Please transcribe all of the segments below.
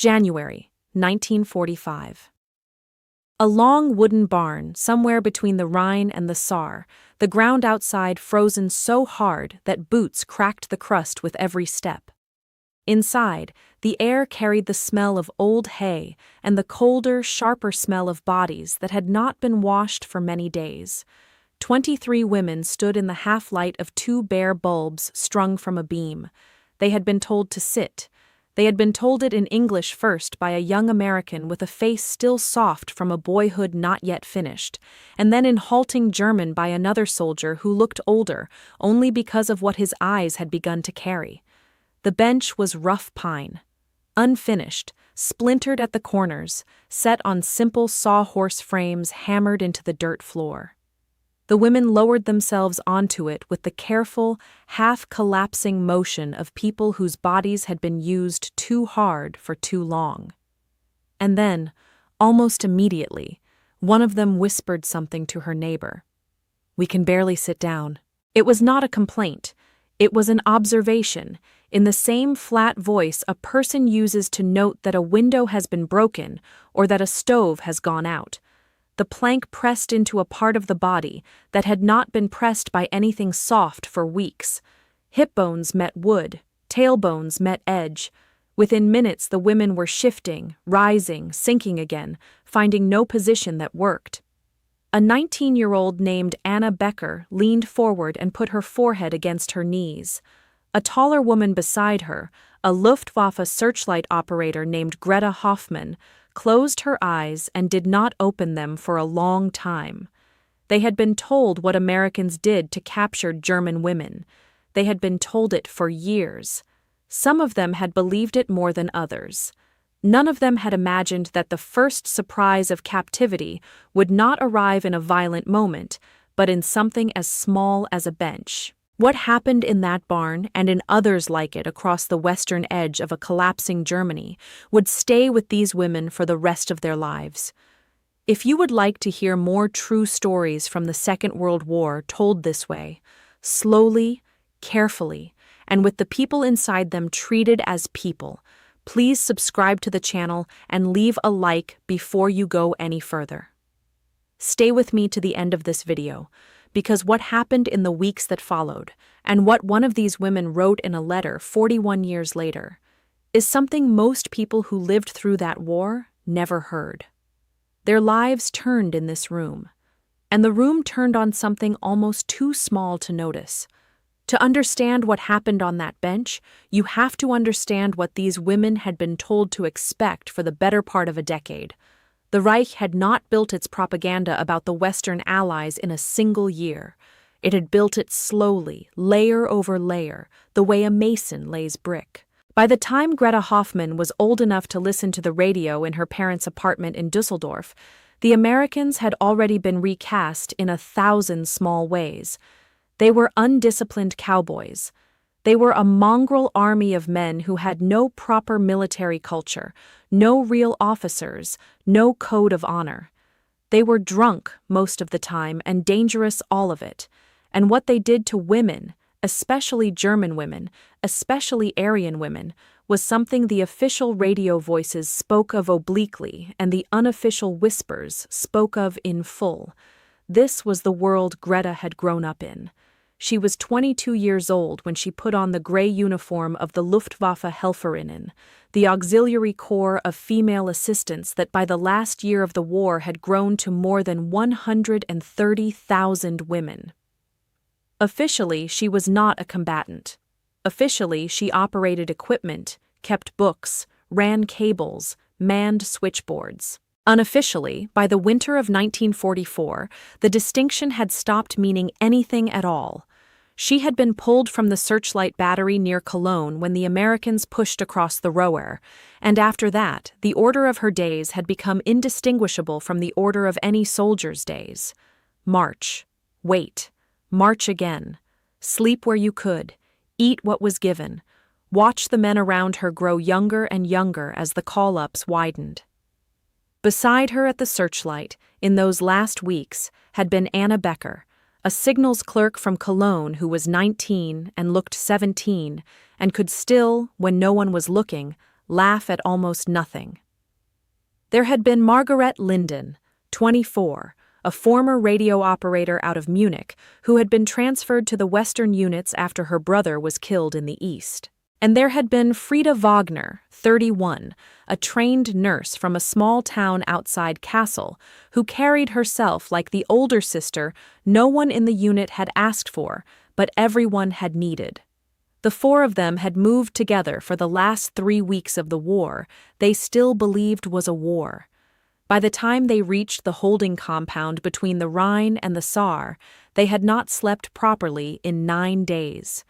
January, 1945. A long wooden barn somewhere between the Rhine and the Saar, the ground outside frozen so hard that boots cracked the crust with every step. Inside, the air carried the smell of old hay and the colder, sharper smell of bodies that had not been washed for many days. 23 women stood in the half-light of 2 bare bulbs strung from a beam. They had been told to sit. They had been told it in English first by a young American with a face still soft from a boyhood not yet finished, and then in halting German by another soldier who looked older only because of what his eyes had begun to carry. The bench was rough pine, unfinished, splintered at the corners, set on simple sawhorse frames hammered into the dirt floor. The women lowered themselves onto it with the careful, half-collapsing motion of people whose bodies had been used too hard for too long. And then, almost immediately, one of them whispered something to her neighbor. "We can barely sit down." It was not a complaint. It was an observation, in the same flat voice a person uses to note that a window has been broken or that a stove has gone out. The plank pressed into a part of the body that had not been pressed by anything soft for weeks. Hip bones met wood, tailbones met edge. Within minutes the women were shifting, rising, sinking again, finding no position that worked. A 19-year-old named Anna Becker leaned forward and put her forehead against her knees. A taller woman beside her, a Luftwaffe searchlight operator named Greta Hoffmann, closed her eyes and did not open them for a long time. They had been told what Americans did to capture German women. They had been told it for years. Some of them had believed it more than others. None of them had imagined that the first surprise of captivity would not arrive in a violent moment, but in something as small as a bench. What happened in that barn and in others like it across the western edge of a collapsing Germany would stay with these women for the rest of their lives. If you would like to hear more true stories from the Second World War told this way, slowly, carefully, and with the people inside them treated as people, please subscribe to the channel and leave a like before you go any further. Stay with me to the end of this video, because what happened in the weeks that followed, and what one of these women wrote in a letter 41 years later, is something most people who lived through that war never heard. Their lives turned in this room, and the room turned on something almost too small to notice. To understand what happened on that bench, you have to understand what these women had been told to expect for the better part of a decade. The Reich had not built its propaganda about the Western Allies in a single year. It had built it slowly, layer over layer, the way a mason lays brick. By the time Greta Hoffmann was old enough to listen to the radio in her parents' apartment in Düsseldorf, the Americans had already been recast in 1,000 small ways. They were undisciplined cowboys. They were a mongrel army of men who had no proper military culture, no real officers, no code of honor. They were drunk most of the time and dangerous all of it. And what they did to women, especially German women, especially Aryan women, was something the official radio voices spoke of obliquely and the unofficial whispers spoke of in full. This was the world Greta had grown up in. She was 22 years old when she put on the gray uniform of the Luftwaffe Helferinnen, the auxiliary corps of female assistants that by the last year of the war had grown to more than 130,000 women. Officially, she was not a combatant. Officially, she operated equipment, kept books, ran cables, manned switchboards. Unofficially, by the winter of 1944, the distinction had stopped meaning anything at all. She had been pulled from the searchlight battery near Cologne when the Americans pushed across the Roer, and after that, the order of her days had become indistinguishable from the order of any soldier's days. March. Wait. March again. Sleep where you could. Eat what was given. Watch the men around her grow younger and younger as the call-ups widened. Beside her at the searchlight, in those last weeks, had been Anna Becker, a signals clerk from Cologne who was 19 and looked 17 and could still, when no one was looking, laugh at almost nothing. There had been Margarete Linden, 24, a former radio operator out of Munich who had been transferred to the Western units after her brother was killed in the East. And there had been Frieda Wagner, 31, a trained nurse from a small town outside Kassel, who carried herself like the older sister no one in the unit had asked for, but everyone had needed. The four of them had moved together for the last 3 weeks of the war they still believed was a war. By the time they reached the holding compound between the Rhine and the Saar, they had not slept properly in 9 days.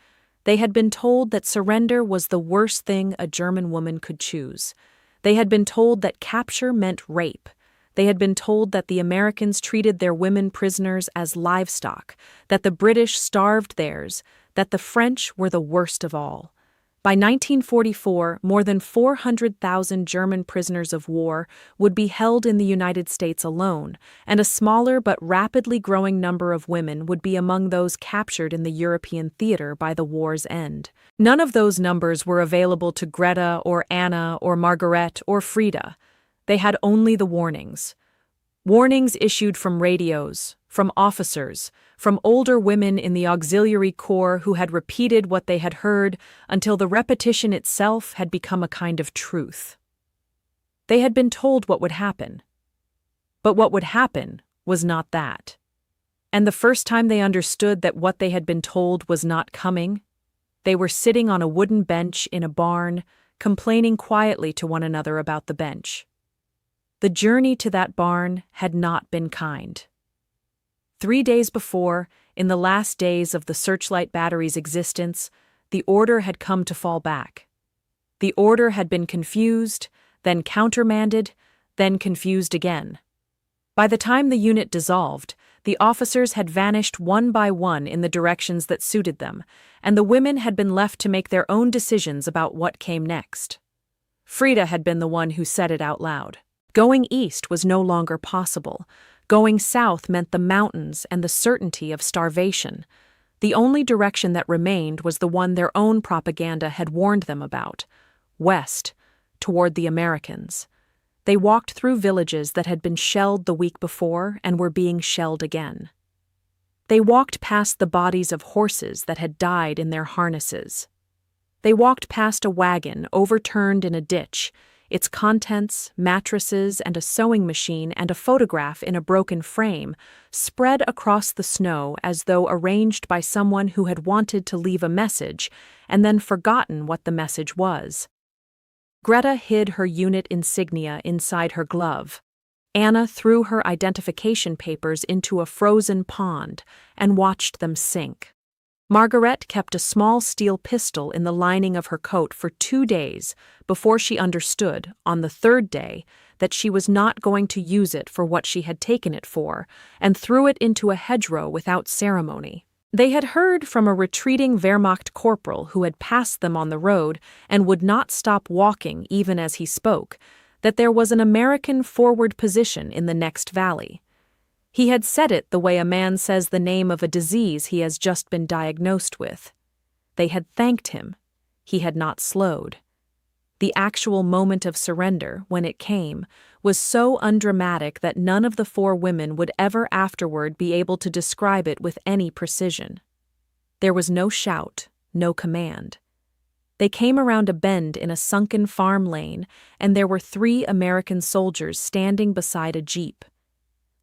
They had been told that surrender was the worst thing a German woman could choose. They had been told that capture meant rape. They had been told that the Americans treated their women prisoners as livestock, that the British starved theirs, that the French were the worst of all. By 1944, more than 400,000 German prisoners of war would be held in the United States alone, and a smaller but rapidly growing number of women would be among those captured in the European theater by the war's end. None of those numbers were available to Greta or Anna or Margarete or Frieda. They had only the warnings. Warnings issued from radios, from officers, from older women in the auxiliary corps who had repeated what they had heard until the repetition itself had become a kind of truth. They had been told what would happen. But what would happen was not that. And the first time they understood that what they had been told was not coming, they were sitting on a wooden bench in a barn, complaining quietly to one another about the bench. The journey to that barn had not been kind. 3 days before, in the last days of the Searchlight Battery's existence, the order had come to fall back. The order had been confused, then countermanded, then confused again. By the time the unit dissolved, the officers had vanished one by one in the directions that suited them, and the women had been left to make their own decisions about what came next. Frieda had been the one who said it out loud. Going east was no longer possible. Going south meant the mountains and the certainty of starvation. The only direction that remained was the one their own propaganda had warned them about: west, toward the Americans. They walked through villages that had been shelled the week before and were being shelled again. They walked past the bodies of horses that had died in their harnesses. They walked past a wagon overturned in a ditch, its contents, mattresses, and a sewing machine and a photograph in a broken frame, spread across the snow as though arranged by someone who had wanted to leave a message and then forgotten what the message was. Greta hid her unit insignia inside her glove. Anna threw her identification papers into a frozen pond and watched them sink. Margarete kept a small steel pistol in the lining of her coat for 2 days before she understood, on the 3rd day, that she was not going to use it for what she had taken it for, and threw it into a hedgerow without ceremony. They had heard from a retreating Wehrmacht corporal who had passed them on the road and would not stop walking even as he spoke, that there was an American forward position in the next valley. He had said it the way a man says the name of a disease he has just been diagnosed with. They had thanked him. He had not slowed. The actual moment of surrender, when it came, was so undramatic that none of the 4 women would ever afterward be able to describe it with any precision. There was no shout, no command. They came around a bend in a sunken farm lane, and there were 3 American soldiers standing beside a jeep.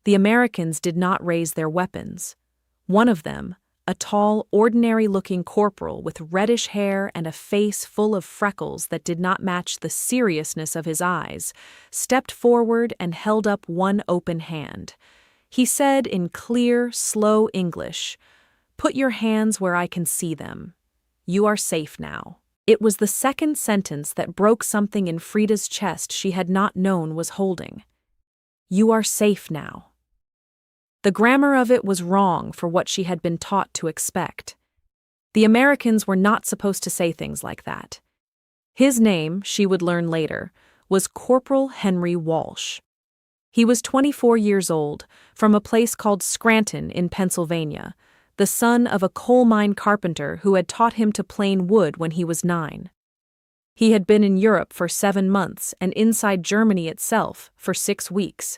The Americans did not raise their weapons. One of them, a tall, ordinary-looking corporal with reddish hair and a face full of freckles that did not match the seriousness of his eyes, stepped forward and held up one open hand. He said in clear, slow English, "Put your hands where I can see them. You are safe now." It was the second sentence that broke something in Frieda's chest she had not known was holding. You are safe now. The grammar of it was wrong for what she had been taught to expect. The Americans were not supposed to say things like that. His name, she would learn later, was Corporal Henry Walsh. He was 24 years old, from a place called Scranton in Pennsylvania, the son of a coal mine carpenter who had taught him to plane wood when he was 9. He had been in Europe for 7 months and inside Germany itself for 6 weeks.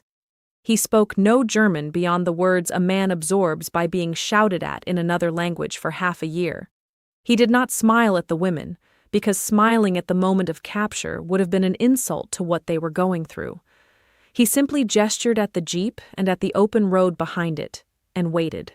He spoke no German beyond the words a man absorbs by being shouted at in another language for half a year. He did not smile at the women, because smiling at the moment of capture would have been an insult to what they were going through. He simply gestured at the jeep and at the open road behind it, and waited.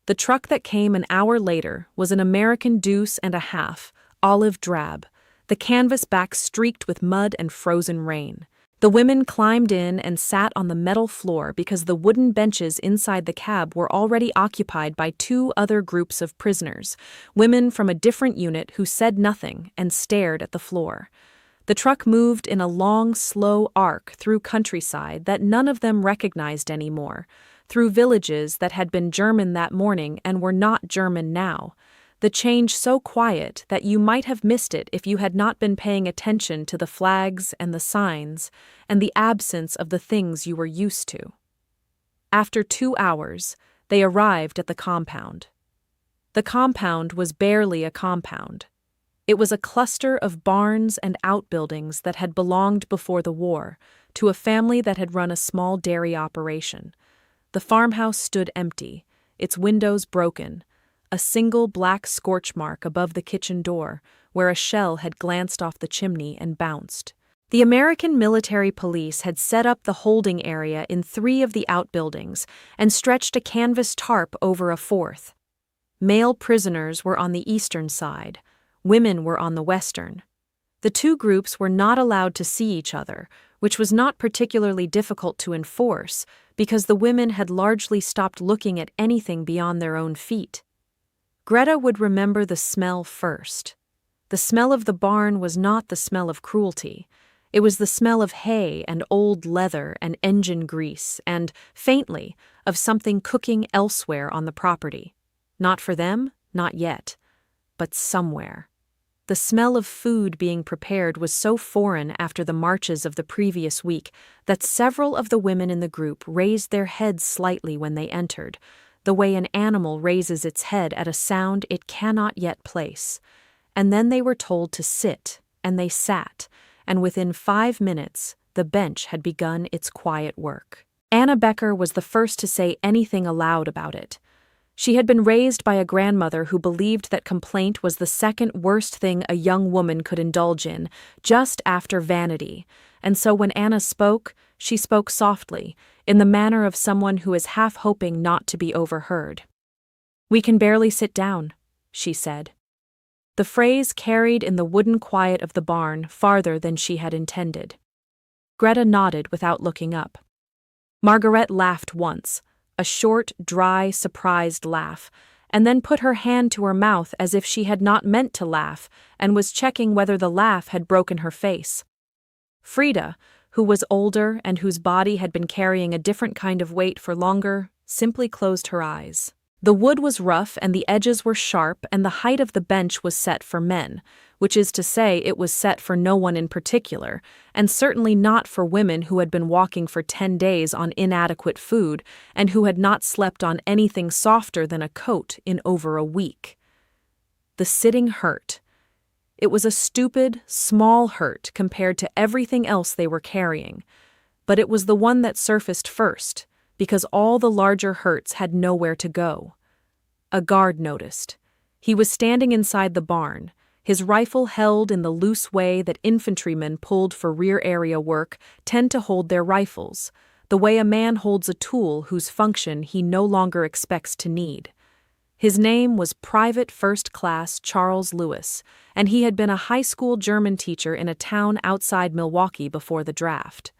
The truck that came an hour later was an American deuce and a half, olive drab, the canvas back streaked with mud and frozen rain. The women climbed in and sat on the metal floor because the wooden benches inside the cab were already occupied by 2 other groups of prisoners, women from a different unit who said nothing and stared at the floor. The truck moved in a long, slow arc through countryside that none of them recognized anymore, through villages that had been German that morning and were not German now. The change so quiet that you might have missed it if you had not been paying attention to the flags and the signs and the absence of the things you were used to. After 2 hours, they arrived at the compound. The compound was barely a compound. It was a cluster of barns and outbuildings that had belonged before the war to a family that had run a small dairy operation. The farmhouse stood empty, its windows broken, a single black scorch mark above the kitchen door, where a shell had glanced off the chimney and bounced. The American military police had set up the holding area in 3 of the outbuildings and stretched a canvas tarp over a 4th. Male prisoners were on the eastern side, women were on the western. The 2 groups were not allowed to see each other, which was not particularly difficult to enforce because the women had largely stopped looking at anything beyond their own feet. Greta would remember the smell first. The smell of the barn was not the smell of cruelty. It was the smell of hay and old leather and engine grease and, faintly, of something cooking elsewhere on the property. Not for them, not yet, but somewhere. The smell of food being prepared was so foreign after the marches of the previous week that several of the women in the group raised their heads slightly when they entered, the way an animal raises its head at a sound it cannot yet place. And then they were told to sit, and they sat, and within 5 minutes, the bench had begun its quiet work. Anna Becker was the first to say anything aloud about it. She had been raised by a grandmother who believed that complaint was the second worst thing a young woman could indulge in, just after vanity, and so when Anna spoke, she spoke softly, in the manner of someone who is half hoping not to be overheard. "We can barely sit down," she said. The phrase carried in the wooden quiet of the barn farther than she had intended. Greta nodded without looking up. Margarete laughed once, a short, dry, surprised laugh, and then put her hand to her mouth as if she had not meant to laugh and was checking whether the laugh had broken her face. Frieda, who was older and whose body had been carrying a different kind of weight for longer, simply closed her eyes. The wood was rough and the edges were sharp and the height of the bench was set for men, which is to say it was set for no one in particular, and certainly not for women who had been walking for 10 days on inadequate food and who had not slept on anything softer than a coat in over a week. The sitting hurt. It was a stupid, small hurt compared to everything else they were carrying, but it was the one that surfaced first, because all the larger hurts had nowhere to go. A guard noticed. He was standing inside the barn, his rifle held in the loose way that infantrymen pulled for rear area work tend to hold their rifles, the way a man holds a tool whose function he no longer expects to need. His name was Private First Class Charles Lewis, and he had been a high school German teacher in a town outside Milwaukee before the draft.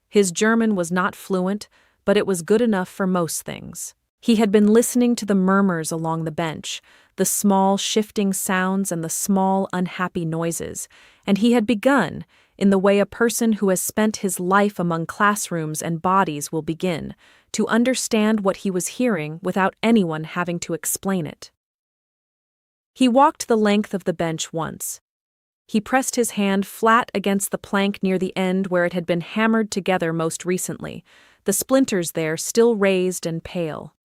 His German was not fluent, but it was good enough for most things. He had been listening to the murmurs along the bench, the small shifting sounds and the small unhappy noises, and he had begun, in the way a person who has spent his life among classrooms and bodies will begin, to understand what he was hearing without anyone having to explain it. He walked the length of the bench once. He pressed his hand flat against the plank near the end where it had been hammered together most recently, the splinters there still raised and pale.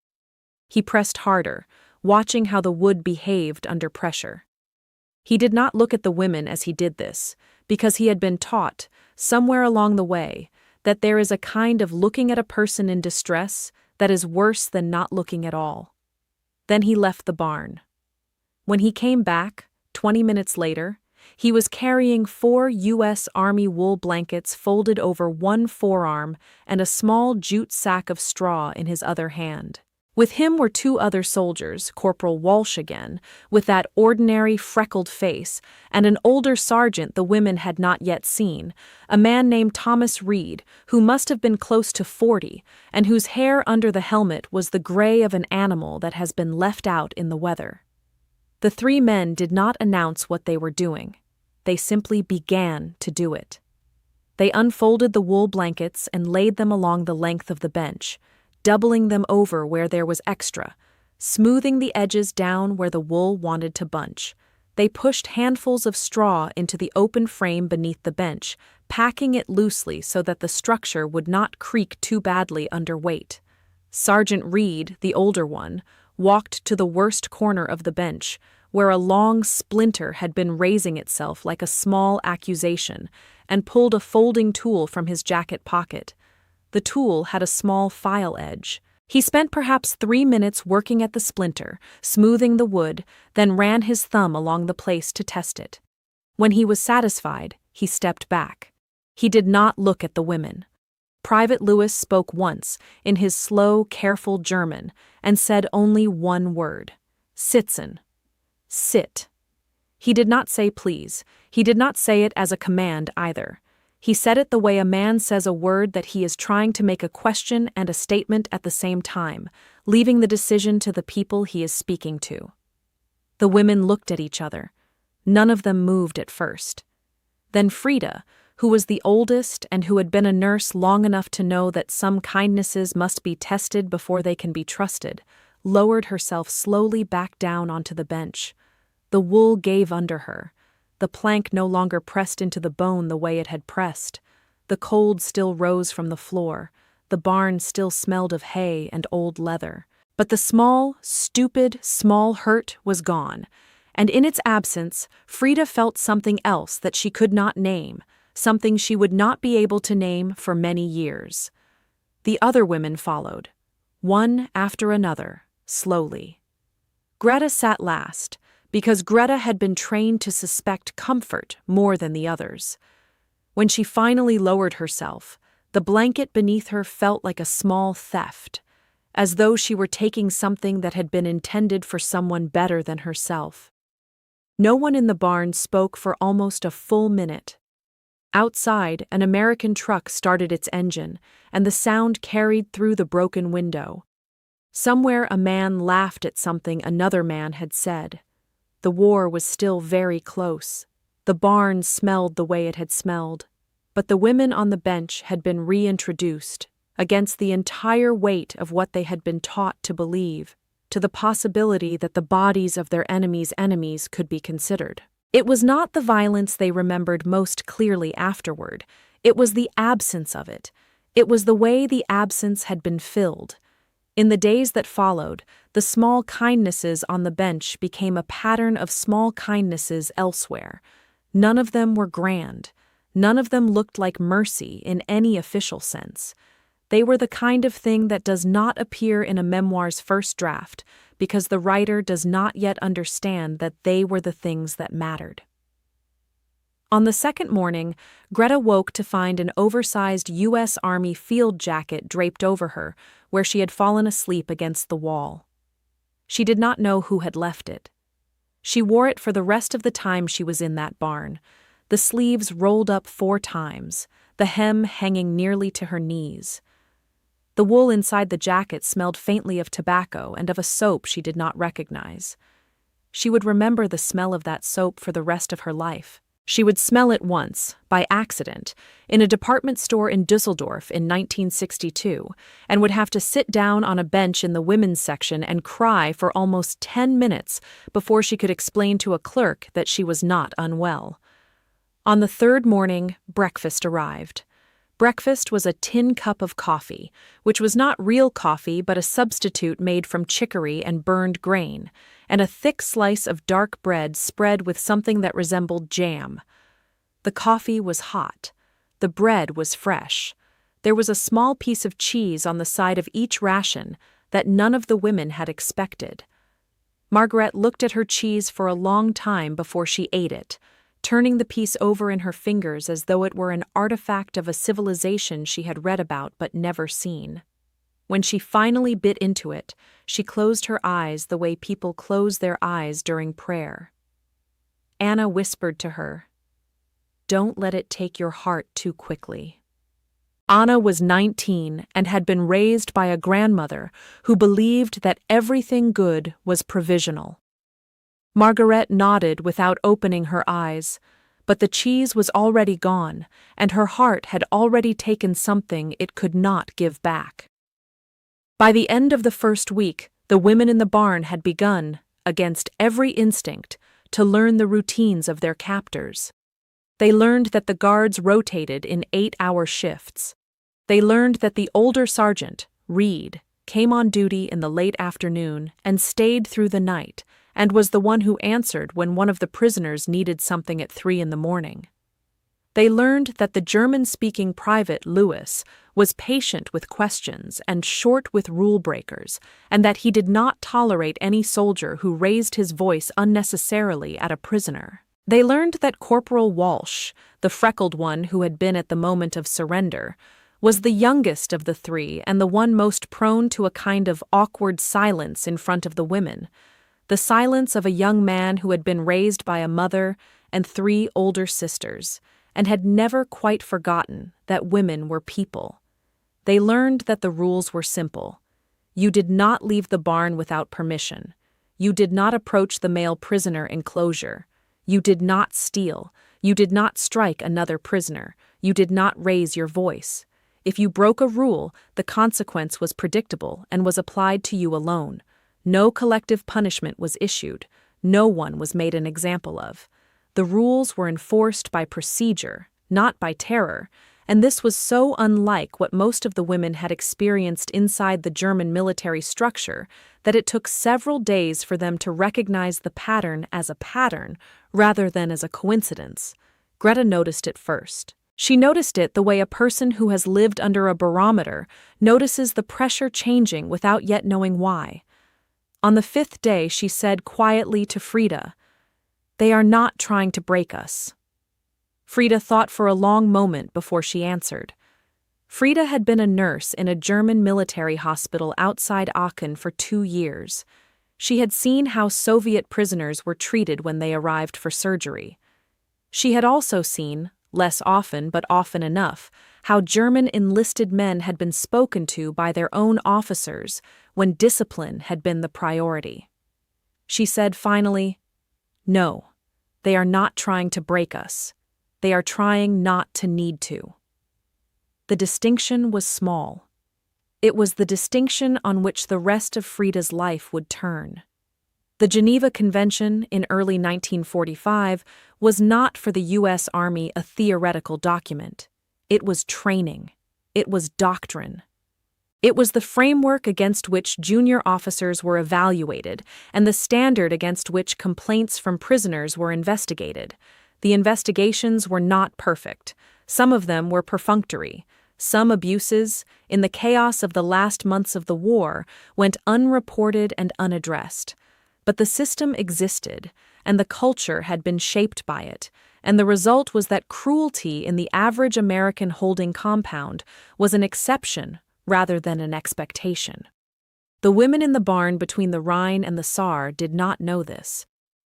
He pressed harder, watching how the wood behaved under pressure. He did not look at the women as he did this, because he had been taught, somewhere along the way, that there is a kind of looking at a person in distress that is worse than not looking at all. Then he left the barn. When he came back, 20 minutes later, he was carrying 4 U.S. Army wool blankets folded over one forearm and a small jute sack of straw in his other hand. With him were 2 other soldiers, Corporal Walsh again, with that ordinary freckled face, and an older sergeant the women had not yet seen, a man named Thomas Reed, who must have been close to 40, and whose hair under the helmet was the gray of an animal that has been left out in the weather. The 3 men did not announce what they were doing. They simply began to do it. They unfolded the wool blankets and laid them along the length of the bench, doubling them over where there was extra, smoothing the edges down where the wool wanted to bunch. They pushed handfuls of straw into the open frame beneath the bench, packing it loosely so that the structure would not creak too badly under weight. Sergeant Reed, the older one, walked to the worst corner of the bench, where a long splinter had been raising itself like a small accusation, and pulled a folding tool from his jacket pocket. The tool had a small file edge. He spent perhaps 3 minutes working at the splinter, smoothing the wood, then ran his thumb along the place to test it. When he was satisfied, he stepped back. He did not look at the women. Private Lewis spoke once, in his slow, careful German, and said only one word: "Sitzen." Sit. He did not say please. He did not say it as a command either. He said it the way a man says a word that he is trying to make a question and a statement at the same time, leaving the decision to the people he is speaking to. The women looked at each other. None of them moved at first. Then Frieda, who was the oldest and who had been a nurse long enough to know that some kindnesses must be tested before they can be trusted, lowered herself slowly back down onto the bench. The wool gave under her. The plank no longer pressed into the bone the way it had pressed. The cold still rose from the floor. The barn still smelled of hay and old leather. But the small hurt was gone, and in its absence, Frieda felt something else that she could not name, something she would not be able to name for many years. The other women followed, one after another, slowly. Greta sat last, because Greta had been trained to suspect comfort more than the others. When she finally lowered herself, the blanket beneath her felt like a small theft, as though she were taking something that had been intended for someone better than herself. No one in the barn spoke for almost a full minute. Outside, an American truck started its engine, and the sound carried through the broken window. Somewhere a man laughed at something another man had said. The war was still very close. The barn smelled the way it had smelled. But the women on the bench had been reintroduced, against the entire weight of what they had been taught to believe, to the possibility that the bodies of their enemies' enemies could be considered. It was not the violence they remembered most clearly afterward. It was the absence of it. It was the way the absence had been filled. In the days that followed, the small kindnesses on the bench became a pattern of small kindnesses elsewhere. None of them were grand. None of them looked like mercy in any official sense. They were the kind of thing that does not appear in a memoir's first draft, because the writer does not yet understand that they were the things that mattered. On the second morning, Greta woke to find an oversized U.S. Army field jacket draped over her, where she had fallen asleep against the wall. She did not know who had left it. She wore it for the rest of the time she was in that barn, the sleeves rolled up 4 times, the hem hanging nearly to her knees. The wool inside the jacket smelled faintly of tobacco and of a soap she did not recognize. She would remember the smell of that soap for the rest of her life. She would smell it once, by accident, in a department store in Düsseldorf in 1962, and would have to sit down on a bench in the women's section and cry for almost 10 minutes before she could explain to a clerk that she was not unwell. On the third morning, breakfast arrived. Breakfast was a tin cup of coffee, which was not real coffee but a substitute made from chicory and burned grain, and a thick slice of dark bread spread with something that resembled jam. The coffee was hot. The bread was fresh. There was a small piece of cheese on the side of each ration that none of the women had expected. Margarete looked at her cheese for a long time before she ate it, turning the piece over in her fingers as though it were an artifact of a civilization she had read about but never seen. When she finally bit into it, she closed her eyes the way people close their eyes during prayer. Anna whispered to her, "Don't let it take your heart too quickly." Anna was 19 and had been raised by a grandmother who believed that everything good was provisional. Margarete nodded without opening her eyes, but the cheese was already gone, and her heart had already taken something it could not give back. By the end of the first week, the women in the barn had begun, against every instinct, to learn the routines of their captors. They learned that the guards rotated in 8-hour shifts. They learned that the older sergeant, Reed, came on duty in the late afternoon and stayed through the night, and was the one who answered when one of the prisoners needed something at 3 a.m. They learned that the German-speaking private, Lewis, was patient with questions and short with rule breakers, and that he did not tolerate any soldier who raised his voice unnecessarily at a prisoner. They learned that Corporal Walsh, the freckled one who had been at the moment of surrender, was the youngest of the three and the one most prone to a kind of awkward silence in front of the women, the silence of a young man who had been raised by a mother and 3 older sisters, and had never quite forgotten that women were people. They learned that the rules were simple. You did not leave the barn without permission. You did not approach the male prisoner enclosure. You did not steal. You did not strike another prisoner. You did not raise your voice. If you broke a rule, the consequence was predictable and was applied to you alone. No collective punishment was issued. No one was made an example of. The rules were enforced by procedure, not by terror, and this was so unlike what most of the women had experienced inside the German military structure that it took several days for them to recognize the pattern as a pattern rather than as a coincidence. Greta noticed it first. She noticed it the way a person who has lived under a barometer notices the pressure changing without yet knowing why. On the 5th day, she said quietly to Frieda, "They are not trying to break us." Frieda thought for a long moment before she answered. Frieda had been a nurse in a German military hospital outside Aachen for 2 years. She had seen how Soviet prisoners were treated when they arrived for surgery. She had also seen, less often but often enough, how German enlisted men had been spoken to by their own officers when discipline had been the priority. She said finally, "No, they are not trying to break us. They are trying not to need to." The distinction was small. It was the distinction on which the rest of Frieda's life would turn. The Geneva Convention in early 1945 was not for the U.S. Army a theoretical document. It was training. It was doctrine. It was the framework against which junior officers were evaluated and the standard against which complaints from prisoners were investigated. The investigations were not perfect. Some of them were perfunctory. Some abuses, in the chaos of the last months of the war, went unreported and unaddressed. But the system existed, and the culture had been shaped by it, and the result was that cruelty in the average American holding compound was an exception rather than an expectation. The women in the barn between the Rhine and the Saar did not know this.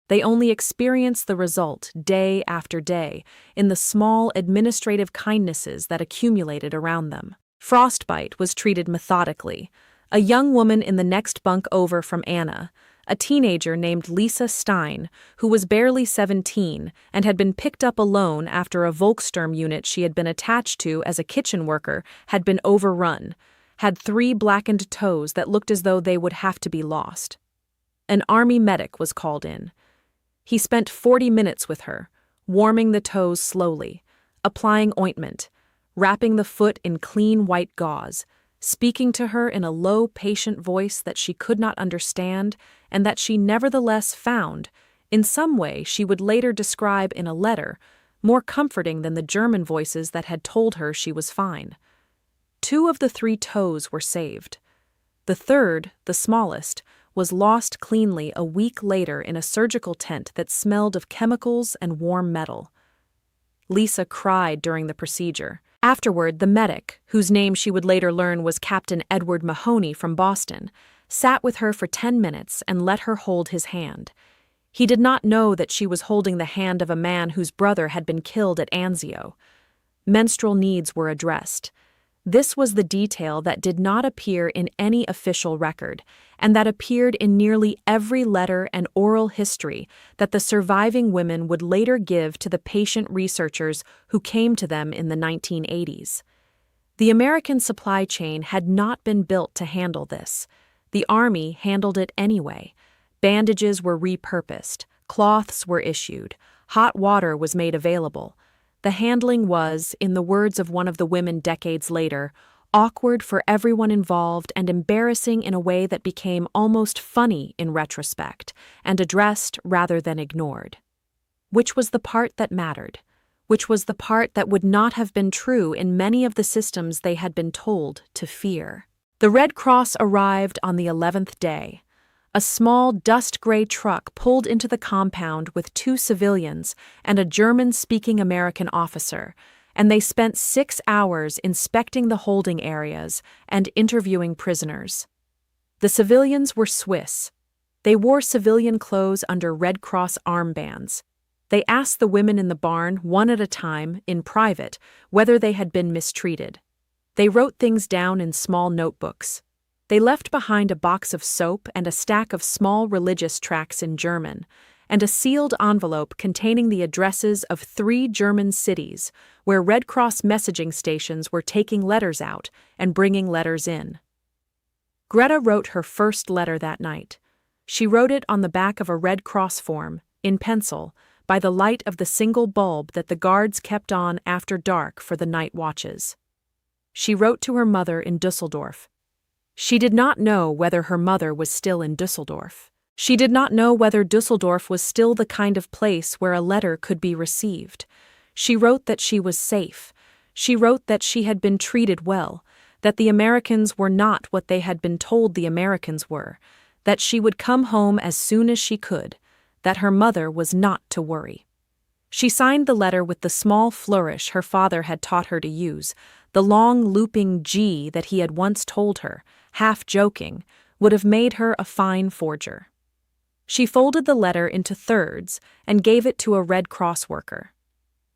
They only experienced the result day after day in the small administrative kindnesses that accumulated around them. Frostbite was treated methodically. A young woman in the next bunk over from Anna, a teenager named Lisa Stein, who was barely 17 and had been picked up alone after a Volkssturm unit she had been attached to as a kitchen worker had been overrun, had 3 blackened toes that looked as though they would have to be lost. An army medic was called in. He spent 40 minutes with her, warming the toes slowly, applying ointment, wrapping the foot in clean white gauze, speaking to her in a low, patient voice that she could not understand and that she nevertheless found, in some way she would later describe in a letter, more comforting than the German voices that had told her she was fine. 2 of the 3 toes were saved. The third, the smallest, was lost cleanly a week later in a surgical tent that smelled of chemicals and warm metal. Lisa cried during the procedure. Afterward, the medic, whose name she would later learn was Captain Edward Mahoney from Boston, sat with her for 10 minutes and let her hold his hand. He did not know that she was holding the hand of a man whose brother had been killed at Anzio. Menstrual needs were addressed. This was the detail that did not appear in any official record, and that appeared in nearly every letter and oral history that the surviving women would later give to the patient researchers who came to them in the 1980s. The American supply chain had not been built to handle this. The Army handled it anyway. Bandages were repurposed, cloths were issued, hot water was made available. The handling was, in the words of one of the women decades later, awkward for everyone involved and embarrassing in a way that became almost funny in retrospect, and addressed rather than ignored. Which was the part that mattered? Which was the part that would not have been true in many of the systems they had been told to fear? The Red Cross arrived on the 11th day. A small dust-gray truck pulled into the compound with 2 civilians and a German-speaking American officer, and they spent 6 hours inspecting the holding areas and interviewing prisoners. The civilians were Swiss. They wore civilian clothes under Red Cross armbands. They asked the women in the barn, one at a time, in private, whether they had been mistreated. They wrote things down in small notebooks. They left behind a box of soap and a stack of small religious tracts in German, and a sealed envelope containing the addresses of 3 German cities where Red Cross messaging stations were taking letters out and bringing letters in. Greta wrote her first letter that night. She wrote it on the back of a Red Cross form, in pencil, by the light of the single bulb that the guards kept on after dark for the night watches. She wrote to her mother in Düsseldorf. She did not know whether her mother was still in Düsseldorf. She did not know whether Düsseldorf was still the kind of place where a letter could be received. She wrote that she was safe. She wrote that she had been treated well, that the Americans were not what they had been told the Americans were, that she would come home as soon as she could, that her mother was not to worry. She signed the letter with the small flourish her father had taught her to use, the long looping G that he had once told her, half joking, would have made her a fine forger. She folded the letter into thirds and gave it to a Red Cross worker.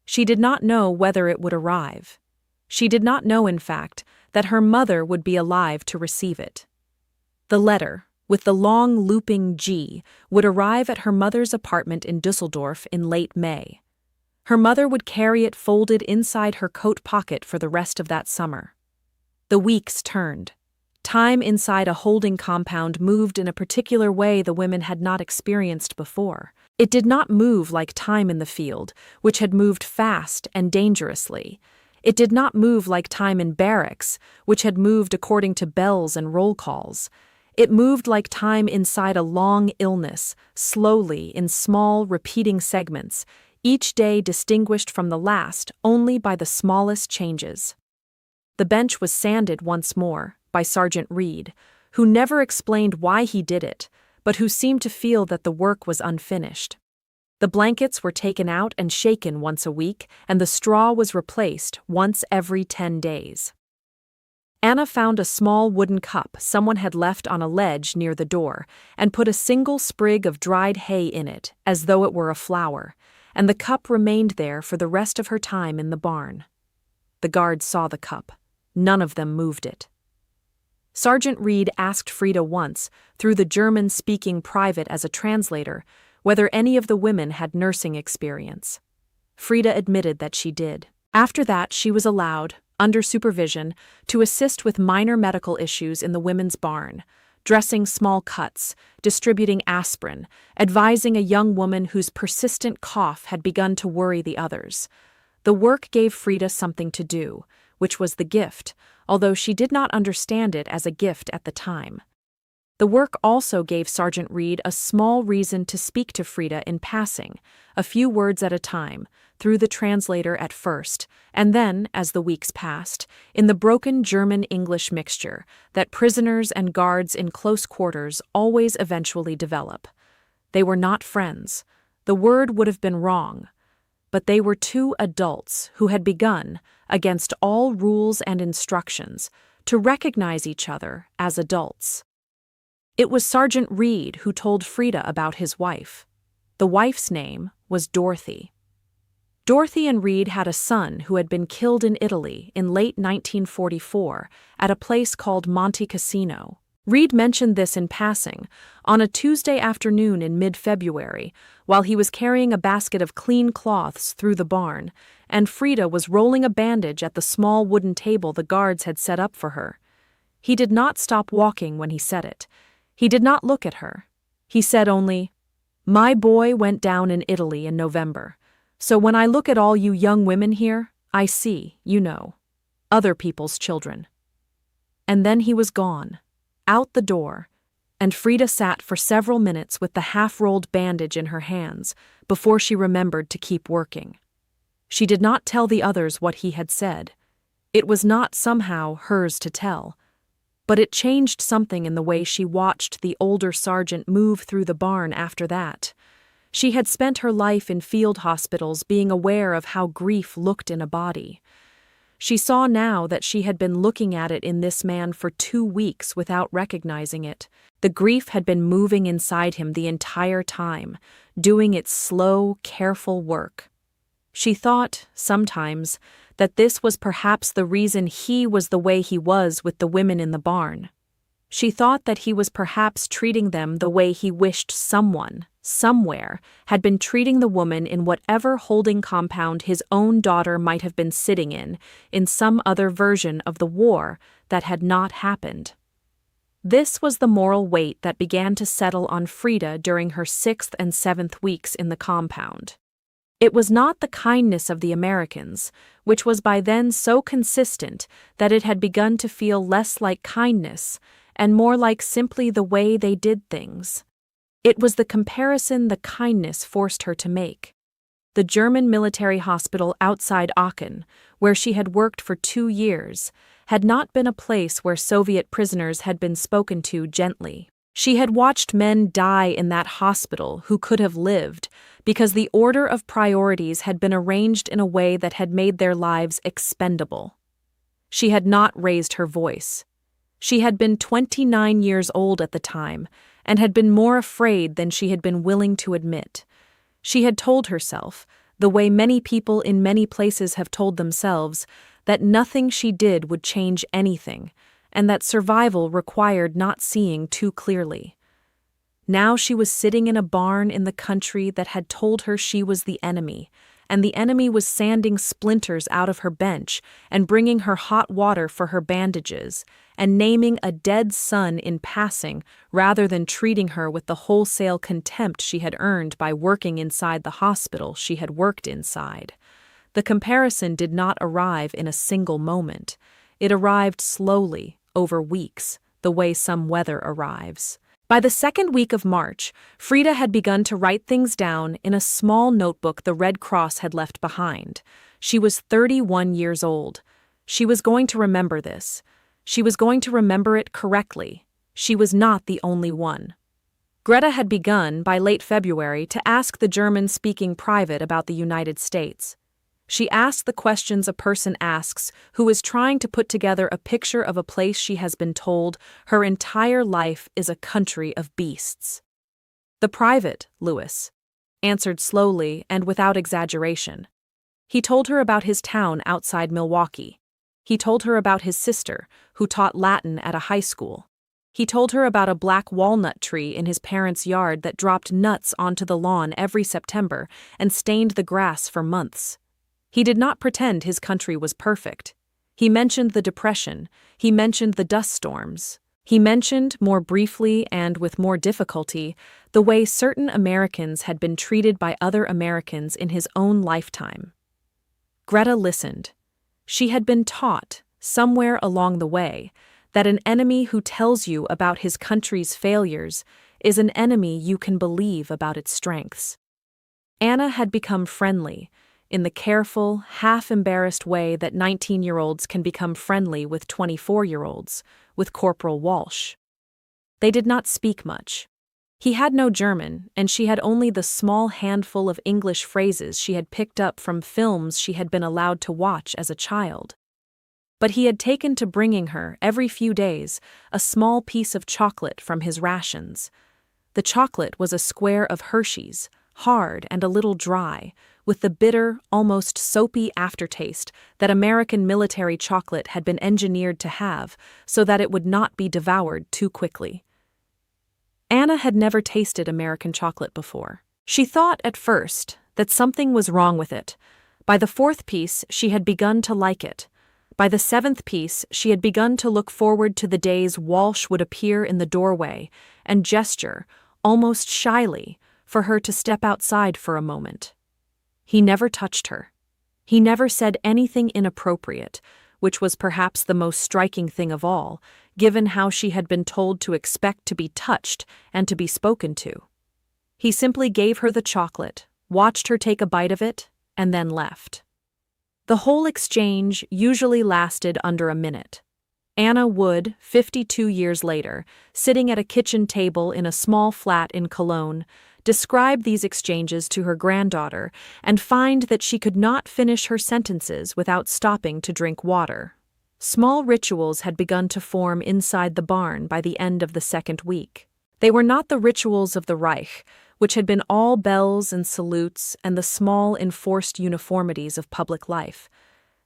She did not know whether it would arrive. She did not know, in fact, that her mother would be alive to receive it. The letter, with the long looping G, would arrive at her mother's apartment in Düsseldorf in late May. Her mother would carry it folded inside her coat pocket for the rest of that summer. The weeks turned. Time inside a holding compound moved in a particular way the women had not experienced before. It did not move like time in the field, which had moved fast and dangerously. It did not move like time in barracks, which had moved according to bells and roll calls. It moved like time inside a long illness, slowly, in small, repeating segments, each day distinguished from the last only by the smallest changes. The bench was sanded once more, by Sergeant Reed, who never explained why he did it, but who seemed to feel that the work was unfinished. The blankets were taken out and shaken once a week, and the straw was replaced once every 10 days. Anna found a small wooden cup someone had left on a ledge near the door, and put a single sprig of dried hay in it, as though it were a flower, and the cup remained there for the rest of her time in the barn. The guards saw the cup. None of them moved it. Sergeant Reed asked Frieda once, through the German-speaking private as a translator, whether any of the women had nursing experience. Frieda admitted that she did. After that, she was allowed, under supervision, to assist with minor medical issues in the women's barn, dressing small cuts, distributing aspirin, advising a young woman whose persistent cough had begun to worry the others. The work gave Frieda something to do, which was the gift, although she did not understand it as a gift at the time. The work also gave Sergeant Reed a small reason to speak to Frieda in passing, a few words at a time, through the translator at first, and then, as the weeks passed, in the broken German-English mixture that prisoners and guards in close quarters always eventually develop. They were not friends. The word would have been wrong. But they were two adults who had begun, against all rules and instructions, to recognize each other as adults. It was Sergeant Reed who told Frieda about his wife. The wife's name was Dorothy. Dorothy and Reed had a son who had been killed in Italy in late 1944 at a place called Monte Cassino. Reed mentioned this in passing on a Tuesday afternoon in mid-February while he was carrying a basket of clean cloths through the barn, and Frieda was rolling a bandage at the small wooden table the guards had set up for her. He did not stop walking when he said it. He did not look at her. He said only, "My boy went down in Italy in November. So when I look at all you young women here, I see, other people's children." And then he was gone, out the door, and Frieda sat for several minutes with the half-rolled bandage in her hands before she remembered to keep working. She did not tell the others what he had said. It was not somehow hers to tell. But it changed something in the way she watched the older sergeant move through the barn after that. She had spent her life in field hospitals being aware of how grief looked in a body. She saw now that she had been looking at it in this man for 2 weeks without recognizing it. The grief had been moving inside him the entire time, doing its slow, careful work. She thought, sometimes, that this was perhaps the reason he was the way he was with the women in the barn. She thought that he was perhaps treating them the way he wished someone, somewhere, had been treating the woman in whatever holding compound his own daughter might have been sitting in some other version of the war that had not happened. This was the moral weight that began to settle on Frieda during her 6th and 7th weeks in the compound. It was not the kindness of the Americans, which was by then so consistent that it had begun to feel less like kindness and more like simply the way they did things. It was the comparison the kindness forced her to make. The German military hospital outside Aachen, where she had worked for 2 years, had not been a place where Soviet prisoners had been spoken to gently. She had watched men die in that hospital who could have lived because the order of priorities had been arranged in a way that had made their lives expendable. She had not raised her voice. She had been 29 years old at the time and had been more afraid than she had been willing to admit. She had told herself, the way many people in many places have told themselves, that nothing she did would change anything, and that survival required not seeing too clearly. Now she was sitting in a barn in the country that had told her she was the enemy, and the enemy was sanding splinters out of her bench and bringing her hot water for her bandages, and naming a dead son in passing rather than treating her with the wholesale contempt she had earned by working inside the hospital she had worked inside. The comparison did not arrive in a single moment. It arrived slowly, over weeks, the way some weather arrives. By the 2nd week of March, Frieda had begun to write things down in a small notebook the Red Cross had left behind. She was 31 years old. She was going to remember this. She was going to remember it correctly. She was not the only one. Greta had begun, by late February, to ask the German-speaking private about the United States. She asked the questions a person asks who is trying to put together a picture of a place she has been told her entire life is a country of beasts. The private, Louis, answered slowly and without exaggeration. He told her about his town outside Milwaukee. He told her about his sister, who taught Latin at a high school. He told her about a black walnut tree in his parents' yard that dropped nuts onto the lawn every September and stained the grass for months. He did not pretend his country was perfect. He mentioned the Depression. He mentioned the dust storms. He mentioned, more briefly and with more difficulty, the way certain Americans had been treated by other Americans in his own lifetime. Greta listened. She had been taught, somewhere along the way, that an enemy who tells you about his country's failures is an enemy you can believe about its strengths. Anna had become friendly, in the careful, half-embarrassed way that 19-year-olds can become friendly with 24-year-olds, with Corporal Walsh. They did not speak much. He had no German, and she had only the small handful of English phrases she had picked up from films she had been allowed to watch as a child. But he had taken to bringing her, every few days, a small piece of chocolate from his rations. The chocolate was a square of Hershey's, hard and a little dry, with the bitter, almost soapy aftertaste that American military chocolate had been engineered to have so that it would not be devoured too quickly. Anna had never tasted American chocolate before. She thought at first that something was wrong with it. By the fourth piece, she had begun to like it. By the seventh piece, she had begun to look forward to the days Walsh would appear in the doorway and gesture, almost shyly, for her to step outside for a moment. He never touched her. He never said anything inappropriate, which was perhaps the most striking thing of all, given how she had been told to expect to be touched and to be spoken to. He simply gave her the chocolate, watched her take a bite of it, and then left. The whole exchange usually lasted under a minute. Anna would, 52 years later, sitting at a kitchen table in a small flat in Cologne, describe these exchanges to her granddaughter and find that she could not finish her sentences without stopping to drink water. Small rituals had begun to form inside the barn by the end of the second week. They were not the rituals of the Reich, which had been all bells and salutes and the small enforced uniformities of public life.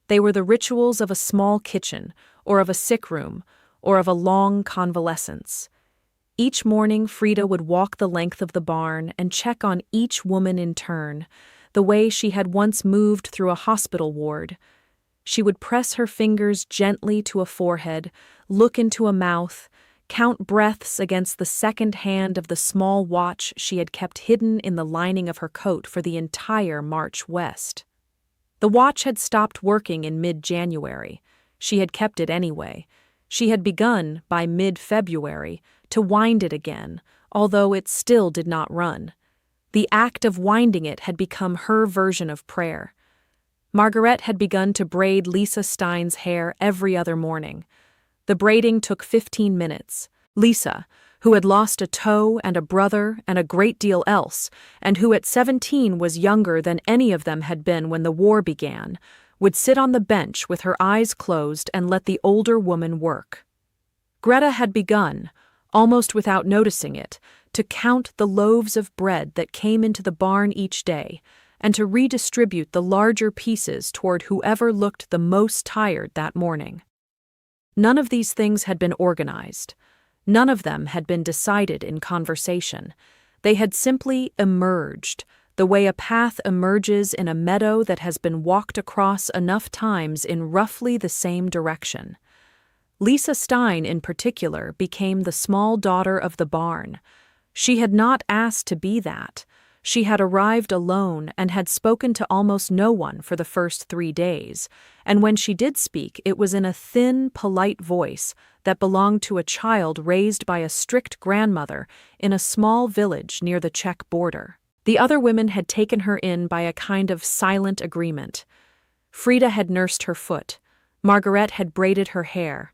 They were the rituals of a small kitchen, or of a sick room, or of a long convalescence. Each morning, Frieda would walk the length of the barn and check on each woman in turn, the way she had once moved through a hospital ward. She would press her fingers gently to a forehead, look into a mouth, count breaths against the second hand of the small watch she had kept hidden in the lining of her coat for the entire march west. The watch had stopped working in mid-January. She had kept it anyway. She had begun, by mid-February, to wind it again, although it still did not run. The act of winding it had become her version of prayer. Margarete had begun to braid Lisa Stein's hair every other morning. The braiding took 15 minutes. Lisa, who had lost a toe and a brother and a great deal else, and who at 17 was younger than any of them had been when the war began, would sit on the bench with her eyes closed and let the older woman work. Greta had begun, almost without noticing it, to count the loaves of bread that came into the barn each day, and to redistribute the larger pieces toward whoever looked the most tired that morning. None of these things had been organized. None of them had been decided in conversation. They had simply emerged, the way a path emerges in a meadow that has been walked across enough times in roughly the same direction. Lisa Stein, in particular, became the small daughter of the barn. She had not asked to be that. She had arrived alone and had spoken to almost no one for the first 3 days, and when she did speak, it was in a thin, polite voice that belonged to a child raised by a strict grandmother in a small village near the Czech border. The other women had taken her in by a kind of silent agreement. Frieda had nursed her foot. Margarete had braided her hair.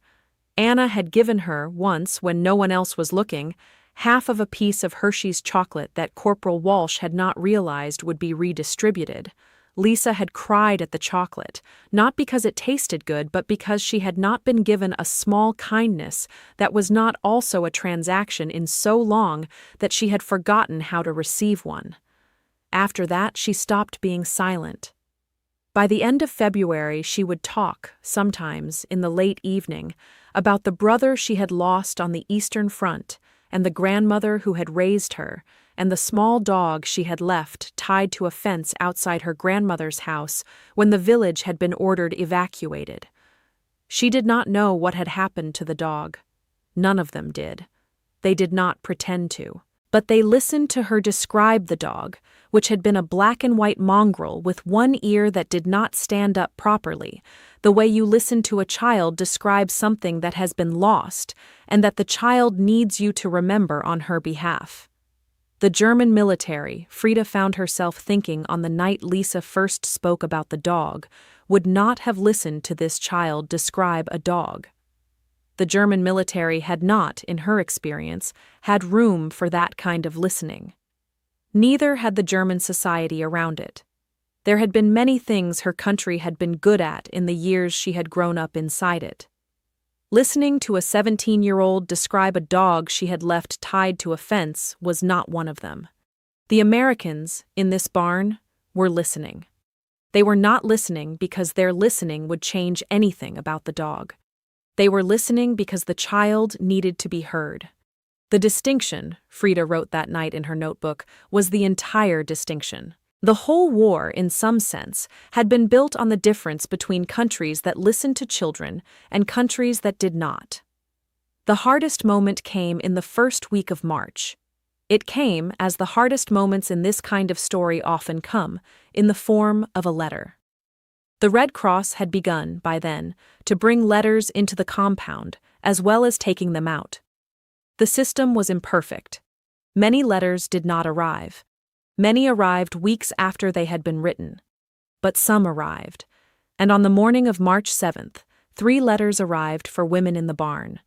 Anna had given her, once when no one else was looking, half of a piece of Hershey's chocolate that Corporal Walsh had not realized would be redistributed. Lisa had cried at the chocolate, not because it tasted good, but because she had not been given a small kindness that was not also a transaction in so long that she had forgotten how to receive one. After that, she stopped being silent. By the end of February, she would talk, sometimes, in the late evening, about the brother she had lost on the Eastern Front, and the grandmother who had raised her, and the small dog she had left tied to a fence outside her grandmother's house when the village had been ordered evacuated. She did not know what had happened to the dog. None of them did. They did not pretend to. but they listened to her describe the dog, which had been a black and white mongrel with one ear that did not stand up properly, the way you listen to a child describe something that has been lost and that the child needs you to remember on her behalf. The German military, Frieda found herself thinking on the night Lisa first spoke about the dog, would not have listened to this child describe a dog. The German military had not, in her experience, had room for that kind of listening. Neither had the German society around it. There had been many things her country had been good at in the years she had grown up inside it. Listening to a 17-year-old describe a dog she had left tied to a fence was not one of them. The Americans, in this barn, were listening. They were not listening because their listening would change anything about the dog. They were listening because the child needed to be heard. The distinction, Frieda wrote that night in her notebook, was the entire distinction. The whole war, in some sense, had been built on the difference between countries that listened to children and countries that did not. The hardest moment came in the first week of March. It came, as the hardest moments in this kind of story often come, in the form of a letter. The Red Cross had begun, by then, to bring letters into the compound, as well as taking them out. The system was imperfect. Many letters did not arrive. Many arrived weeks after they had been written. But some arrived. And on the morning of March 7th, 3 letters arrived for women in the barn.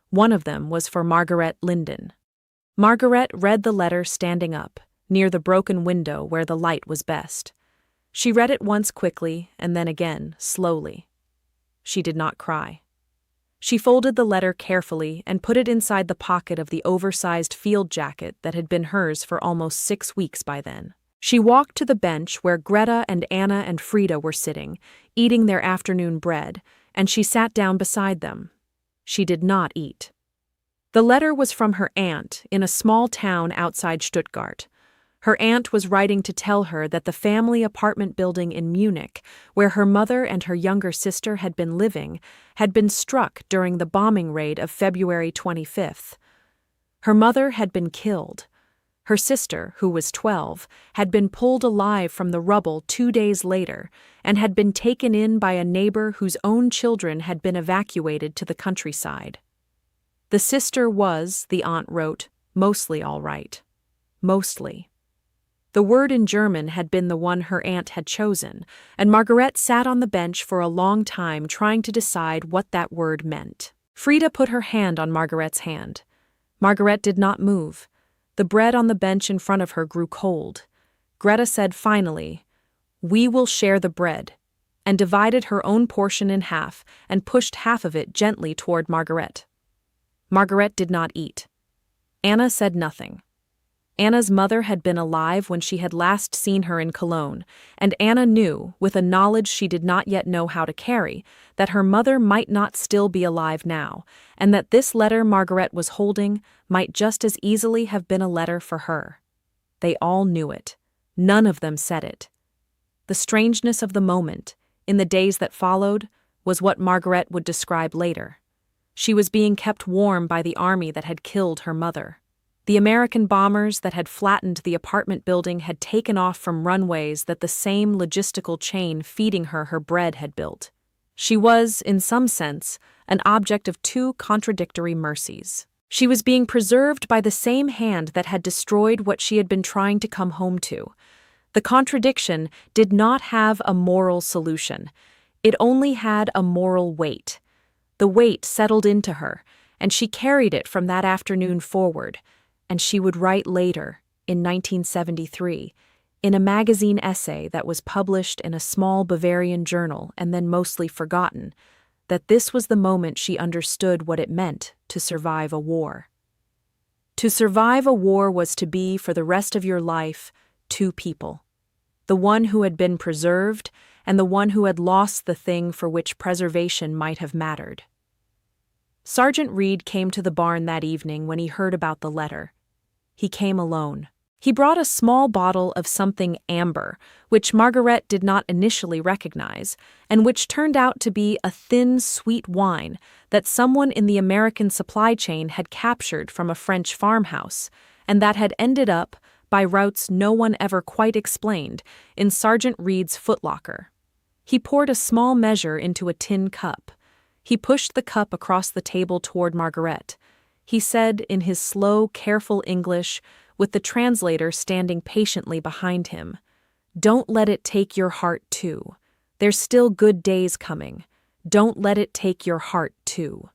One of them was for Margarete Linden. Margarete read the letter standing up, near the broken window where the light was best. She read it once quickly and then again, slowly. She did not cry. She folded the letter carefully and put it inside the pocket of the oversized field jacket that had been hers for almost 6 weeks by then. She walked to the bench where Greta and Anna and Frieda were sitting, eating their afternoon bread, and she sat down beside them. She did not eat. The letter was from her aunt in a small town outside Stuttgart. Her aunt was writing to tell her that the family apartment building in Munich, where her mother and her younger sister had been living, had been struck during the bombing raid of February 25th. Her mother had been killed. Her sister, who was 12, had been pulled alive from the rubble 2 days later and had been taken in by a neighbor whose own children had been evacuated to the countryside. The sister was, the aunt wrote, mostly all right. Mostly. The word in German had been the one her aunt had chosen, and Margarete sat on the bench for a long time trying to decide what that word meant. Frieda put her hand on Margarete's hand. Margarete did not move. The bread on the bench in front of her grew cold. Greta said finally, "We will share the bread," and divided her own portion in half and pushed half of it gently toward Margarete. Margarete did not eat. Anna said nothing. Anna's mother had been alive when she had last seen her in Cologne, and Anna knew, with a knowledge she did not yet know how to carry, that her mother might not still be alive now, and that this letter Margarete was holding might just as easily have been a letter for her. They all knew it. None of them said it. The strangeness of the moment, in the days that followed, was what Margarete would describe later. She was being kept warm by the army that had killed her mother. The American bombers that had flattened the apartment building had taken off from runways that the same logistical chain feeding her bread had built. She was, in some sense, an object of 2 contradictory mercies. She was being preserved by the same hand that had destroyed what she had been trying to come home to. The contradiction did not have a moral solution. It only had a moral weight. The weight settled into her, and she carried it from that afternoon forward. And she would write later, in 1973, in a magazine essay that was published in a small Bavarian journal and then mostly forgotten, that this was the moment she understood what it meant to survive a war. To survive a war was to be, for the rest of your life, 2 people. The one who had been preserved and the one who had lost the thing for which preservation might have mattered. Sergeant Reed came to the barn that evening when he heard about the letter. He came alone. He brought a small bottle of something amber, which Margarete did not initially recognize, and which turned out to be a thin, sweet wine that someone in the American supply chain had captured from a French farmhouse, and that had ended up, by routes no one ever quite explained, in Sergeant Reed's footlocker. He poured a small measure into a tin cup. He pushed the cup across the table toward Margarete. He said in his slow, careful English, with the translator standing patiently behind him, "Don't let it take your heart too. There's still good days coming. Don't let it take your heart too."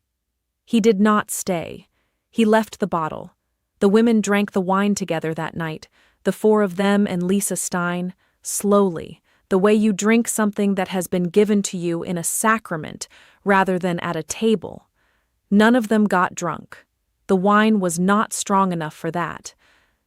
He did not stay. He left the bottle. The women drank the wine together that night, the four of them and Lisa Stein, slowly, the way you drink something that has been given to you in a sacrament rather than at a table. None of them got drunk. The wine was not strong enough for that.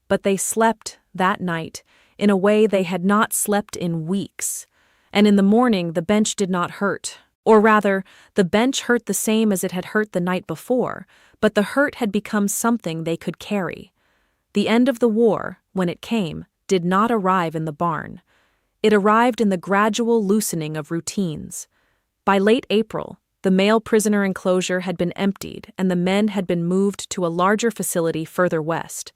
But they slept, that night, in a way they had not slept in weeks. And in the morning the bench did not hurt. Or rather, the bench hurt the same as it had hurt the night before, but the hurt had become something they could carry. The end of the war, when it came, did not arrive in the barn. It arrived in the gradual loosening of routines. By late April, the male prisoner enclosure had been emptied and the men had been moved to a larger facility further west.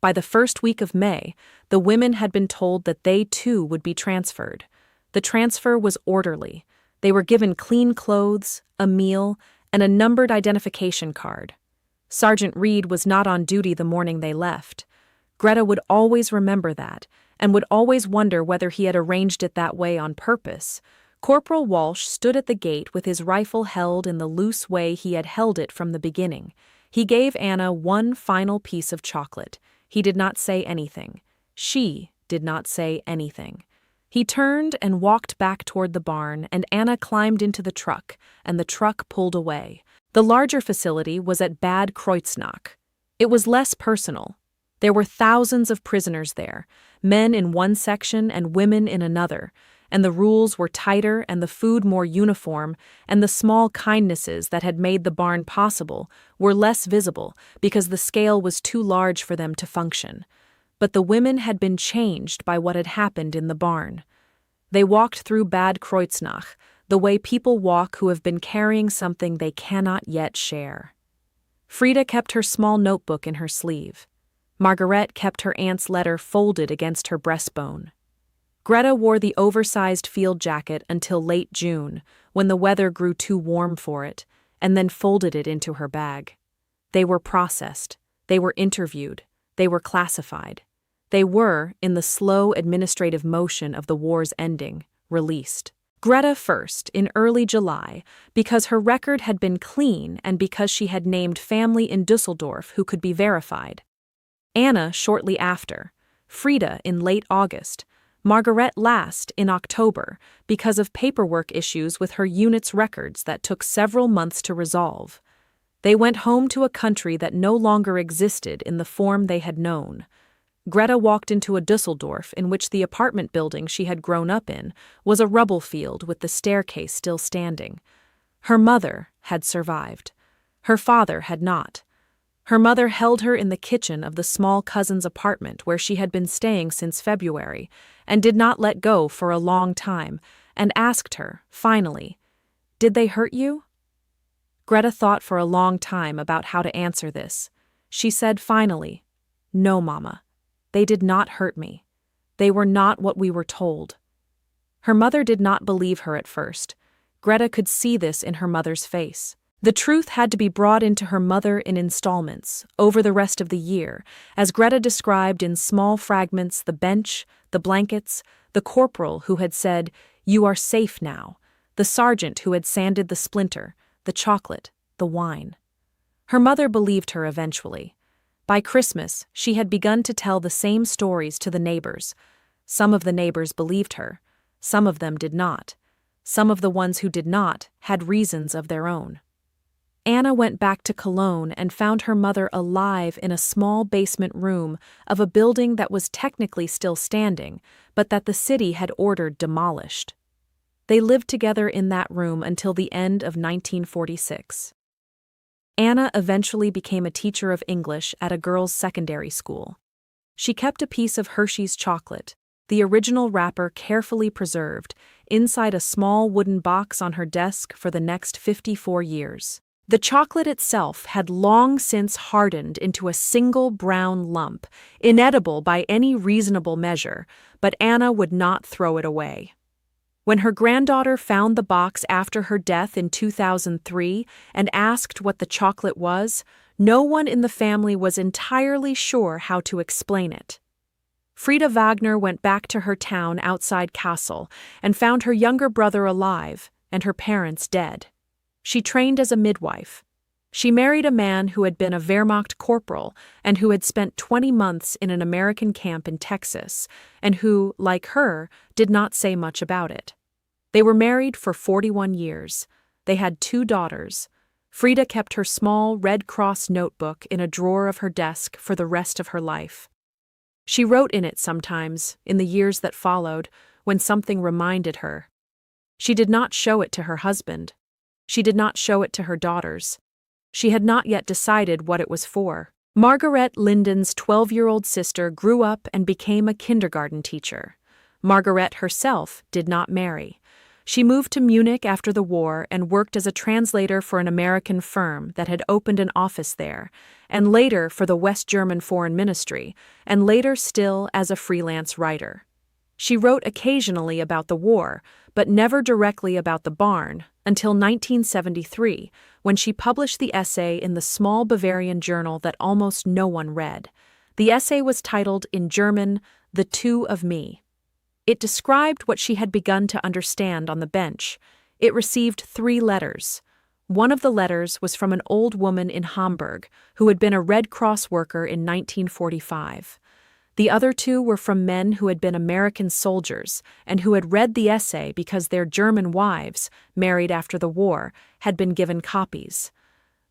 By the first week of May, the women had been told that they too would be transferred. The transfer was orderly. They were given clean clothes, a meal, and a numbered identification card. Sergeant Reed was not on duty the morning they left. Greta would always remember that, and would always wonder whether he had arranged it that way on purpose. Corporal Walsh stood at the gate with his rifle held in the loose way he had held it from the beginning. He gave Anna one final piece of chocolate. He did not say anything. She did not say anything. He turned and walked back toward the barn, and Anna climbed into the truck, and the truck pulled away. The larger facility was at Bad Kreuznach. It was less personal. There were thousands of prisoners there, men in one section and women in another, and the rules were tighter and the food more uniform, and the small kindnesses that had made the barn possible were less visible because the scale was too large for them to function. But the women had been changed by what had happened in the barn. They walked through Bad Kreuznach, the way people walk who have been carrying something they cannot yet share. Frieda kept her small notebook in her sleeve. Margarete kept her aunt's letter folded against her breastbone. Greta wore the oversized field jacket until late June, when the weather grew too warm for it, and then folded it into her bag. They were processed. They were interviewed. They were classified. They were, in the slow administrative motion of the war's ending, released. Greta first, in early July, because her record had been clean and because she had named family in Dusseldorf who could be verified. Anna shortly after, Frieda in late August, Margarete last in October because of paperwork issues with her unit's records that took several months to resolve. They went home to a country that no longer existed in the form they had known. Greta walked into a Dusseldorf in which the apartment building she had grown up in was a rubble field with the staircase still standing. Her mother had survived. Her father had not. Her mother held her in the kitchen of the small cousin's apartment where she had been staying since February and did not let go for a long time, and asked her, finally, "Did they hurt you?" Greta thought for a long time about how to answer this. She said finally, "No, Mama. They did not hurt me. They were not what we were told." Her mother did not believe her at first. Greta could see this in her mother's face. The truth had to be brought into her mother in installments, over the rest of the year, as Greta described in small fragments the bench, the blankets, the corporal who had said, "You are safe now," the sergeant who had sanded the splinter, the chocolate, the wine. Her mother believed her eventually. By Christmas, she had begun to tell the same stories to the neighbors. Some of the neighbors believed her. Some of them did not. Some of the ones who did not had reasons of their own. Anna went back to Cologne and found her mother alive in a small basement room of a building that was technically still standing, but that the city had ordered demolished. They lived together in that room until the end of 1946. Anna eventually became a teacher of English at a girls' secondary school. She kept a piece of Hershey's chocolate, the original wrapper carefully preserved, inside a small wooden box on her desk for the next 54 years. The chocolate itself had long since hardened into a single brown lump, inedible by any reasonable measure, but Anna would not throw it away. When her granddaughter found the box after her death in 2003 and asked what the chocolate was, no one in the family was entirely sure how to explain it. Frieda Wagner went back to her town outside Kassel and found her younger brother alive and her parents dead. She trained as a midwife. She married a man who had been a Wehrmacht corporal and who had spent 20 months in an American camp in Texas, and who, like her, did not say much about it. They were married for 41 years. They had 2 daughters. Frieda kept her small Red Cross notebook in a drawer of her desk for the rest of her life. She wrote in it sometimes, in the years that followed, when something reminded her. She did not show it to her husband. She did not show it to her daughters. She had not yet decided what it was for. Margarete Linden's 12-year-old sister grew up and became a kindergarten teacher. Margarete herself did not marry. She moved to Munich after the war and worked as a translator for an American firm that had opened an office there, and later for the West German Foreign Ministry, and later still as a freelance writer. She wrote occasionally about the war, but never directly about the barn, until 1973, when she published the essay in the small Bavarian journal that almost no one read. The essay was titled, in German, "The Two of Me." It described what she had begun to understand on the bench. It received 3 letters. One of the letters was from an old woman in Hamburg who had been a Red Cross worker in 1945. The other 2 were from men who had been American soldiers and who had read the essay because their German wives, married after the war, had been given copies.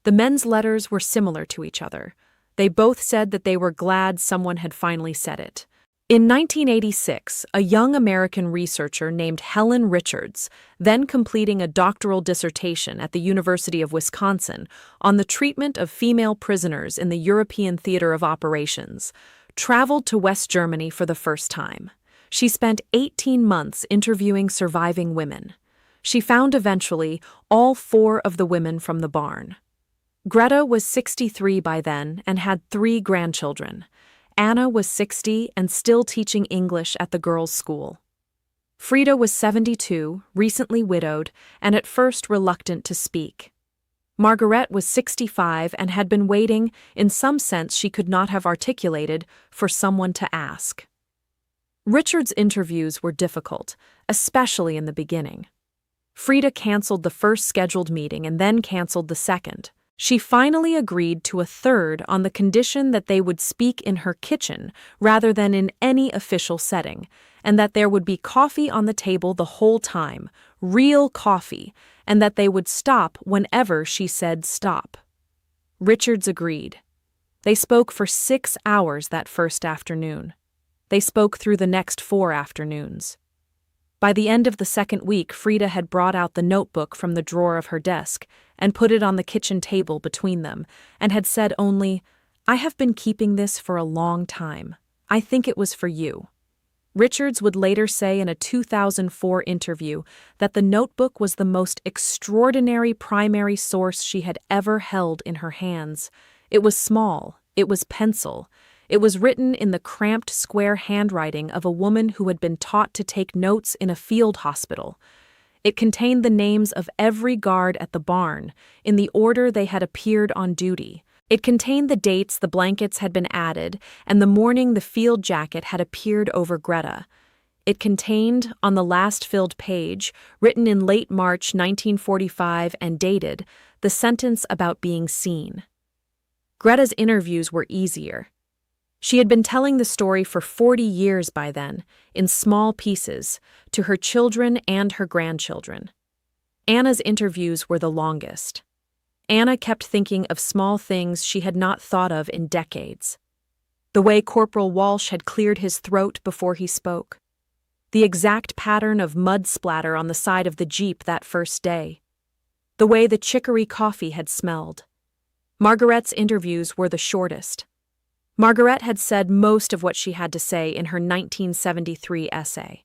The men's letters were similar to each other. They both said that they were glad someone had finally said it. In 1986, a young American researcher named Helen Richards, then completing a doctoral dissertation at the University of Wisconsin on the treatment of female prisoners in the European Theater of Operations, traveled to West Germany for the first time. She spent 18 months interviewing surviving women. She found eventually all 4 of the women from the barn. Greta was 63 by then and had 3 grandchildren. Anna was 60 and still teaching English at the girls' school. Frieda was 72, recently widowed, and at first reluctant to speak. Margarete was 65 and had been waiting, in some sense she could not have articulated, for someone to ask. Richard's interviews were difficult, especially in the beginning. Frieda canceled the first scheduled meeting and then canceled the second. She finally agreed to a third on the condition that they would speak in her kitchen rather than in any official setting, and that there would be coffee on the table the whole time, real coffee, and that they would stop whenever she said stop. Richards agreed. They spoke for 6 hours that first afternoon. They spoke through the next 4 afternoons. By the end of the second week, Frieda had brought out the notebook from the drawer of her desk and put it on the kitchen table between them, and had said only, "I have been keeping this for a long time. I think it was for you." Richards would later say in a 2004 interview that the notebook was the most extraordinary primary source she had ever held in her hands. It was small, it was pencil. It was written in the cramped square handwriting of a woman who had been taught to take notes in a field hospital. It contained the names of every guard at the barn, in the order they had appeared on duty. It contained the dates the blankets had been added and the morning the field jacket had appeared over Greta. It contained, on the last filled page, written in late March 1945 and dated, the sentence about being seen. Greta's interviews were easier. She had been telling the story for 40 years by then, in small pieces, to her children and her grandchildren. Anna's interviews were the longest. Anna kept thinking of small things she had not thought of in decades. The way Corporal Walsh had cleared his throat before he spoke. The exact pattern of mud splatter on the side of the Jeep that first day. The way the chicory coffee had smelled. Margaret's interviews were the shortest. Margarete had said most of what she had to say in her 1973 essay.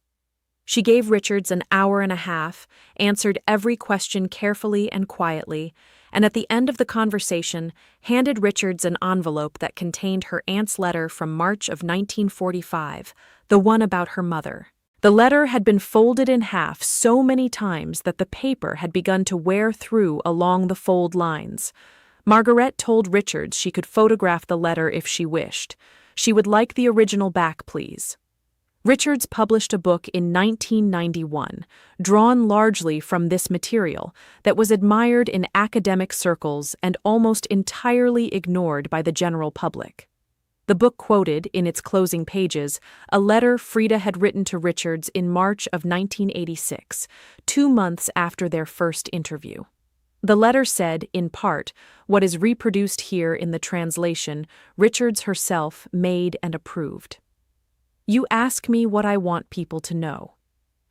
She gave Richards an hour and a half, answered every question carefully and quietly, and at the end of the conversation, handed Richards an envelope that contained her aunt's letter from March of 1945, the one about her mother. The letter had been folded in half so many times that the paper had begun to wear through along the fold lines. Margarete told Richards she could photograph the letter if she wished. She would like the original back, please. Richards published a book in 1991, drawn largely from this material, that was admired in academic circles and almost entirely ignored by the general public. The book quoted, in its closing pages, a letter Frieda had written to Richards in March of 1986, 2 months after their first interview. The letter said, in part, what is reproduced here in the translation Richards herself made and approved. You ask me what I want people to know.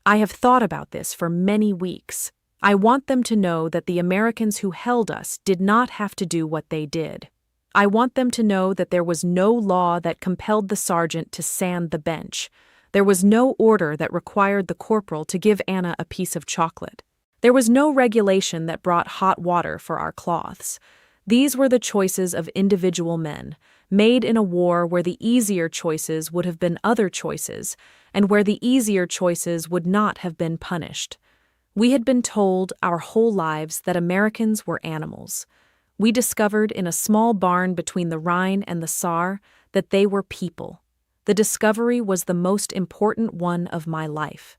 I have thought about this for many weeks. I want them to know that the Americans who held us did not have to do what they did. I want them to know that there was no law that compelled the sergeant to sand the bench. There was no order that required the corporal to give Anna a piece of chocolate. There was no regulation that brought hot water for our cloths. These were the choices of individual men, made in a war where the easier choices would have been other choices, and where the easier choices would not have been punished. We had been told our whole lives that Americans were animals. We discovered in a small barn between the Rhine and the Saar that they were people. The discovery was the most important one of my life.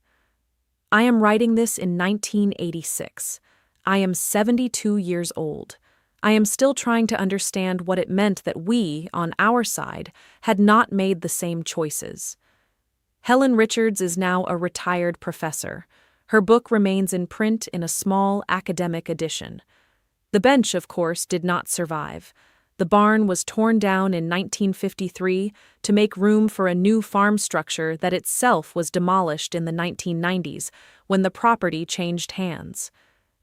I am writing this in 1986. I am 72 years old. I am still trying to understand what it meant that we, on our side, had not made the same choices. Helen Richards is now a retired professor. Her book remains in print in a small academic edition. The bench, of course, did not survive. The barn was torn down in 1953 to make room for a new farm structure that itself was demolished in the 1990s when the property changed hands.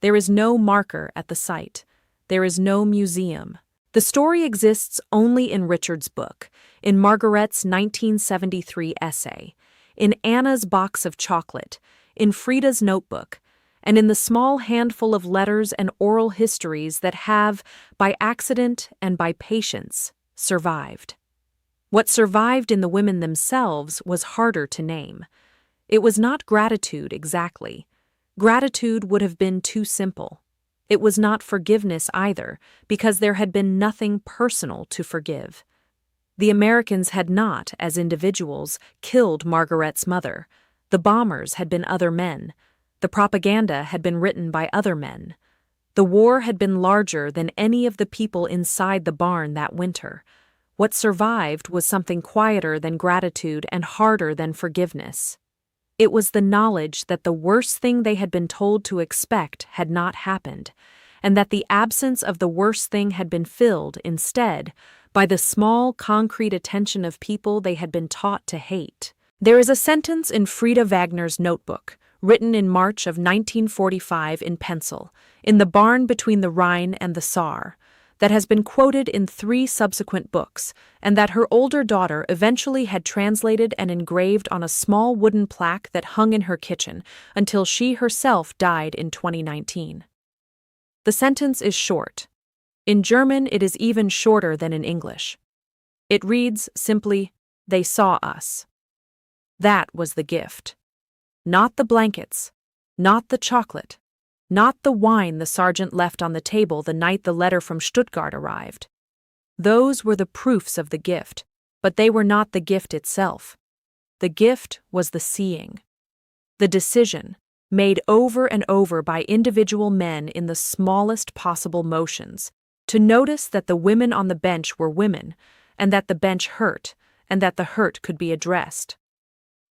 There is no marker at the site. There is no museum. The story exists only in Richards' book, in Margarete's 1973 essay, in Anna's box of chocolate, in Frieda's notebook, and in the small handful of letters and oral histories that have, by accident and by patience, survived. What survived in the women themselves was harder to name. It was not gratitude exactly. Gratitude would have been too simple. It was not forgiveness either, because there had been nothing personal to forgive. The Americans had not, as individuals, killed Margarete's mother. The bombers had been other men. The propaganda had been written by other men. The war had been larger than any of the people inside the barn that winter. What survived was something quieter than gratitude and harder than forgiveness. It was the knowledge that the worst thing they had been told to expect had not happened, and that the absence of the worst thing had been filled, instead, by the small, concrete attention of people they had been taught to hate. There is a sentence in Frieda Wagner's notebook, written in March of 1945 in pencil, in the barn between the Rhine and the Saar, that has been quoted in 3 subsequent books, and that her older daughter eventually had translated and engraved on a small wooden plaque that hung in her kitchen until she herself died in 2019. The sentence is short. In German, it is even shorter than in English. It reads simply, "They saw us." That was the gift. Not the blankets, not the chocolate, not the wine the sergeant left on the table the night the letter from Stuttgart arrived. Those were the proofs of the gift, but they were not the gift itself. The gift was the seeing. The decision, made over and over by individual men in the smallest possible motions, to notice that the women on the bench were women, and that the bench hurt, and that the hurt could be addressed.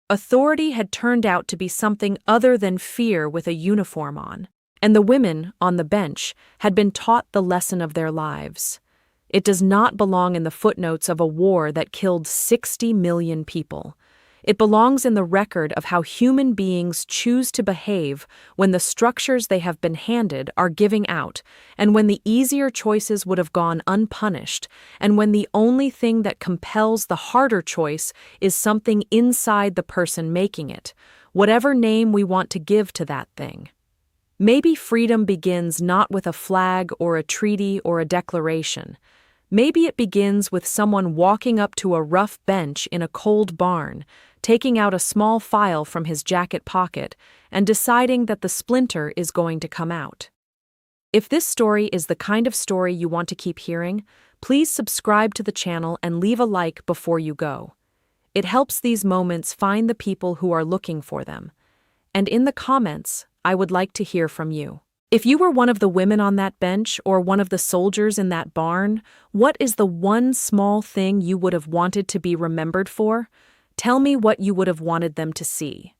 Authority had turned out to be something other than fear with a uniform on, and the women on the bench had been taught the lesson of their lives. It does not belong in the footnotes of a war that killed 60 million people. It belongs in the record of how human beings choose to behave when the structures they have been handed are giving out, and when the easier choices would have gone unpunished, and when the only thing that compels the harder choice is something inside the person making it, whatever name we want to give to that thing. Maybe freedom begins not with a flag or a treaty or a declaration. Maybe it begins with someone walking up to a rough bench in a cold barn, taking out a small file from his jacket pocket, and deciding that the splinter is going to come out. If this story is the kind of story you want to keep hearing, please subscribe to the channel and leave a like before you go. It helps these moments find the people who are looking for them. And in the comments, I would like to hear from you. If you were one of the women on that bench or one of the soldiers in that barn, what is the one small thing you would have wanted to be remembered for? Tell me what you would have wanted them to see.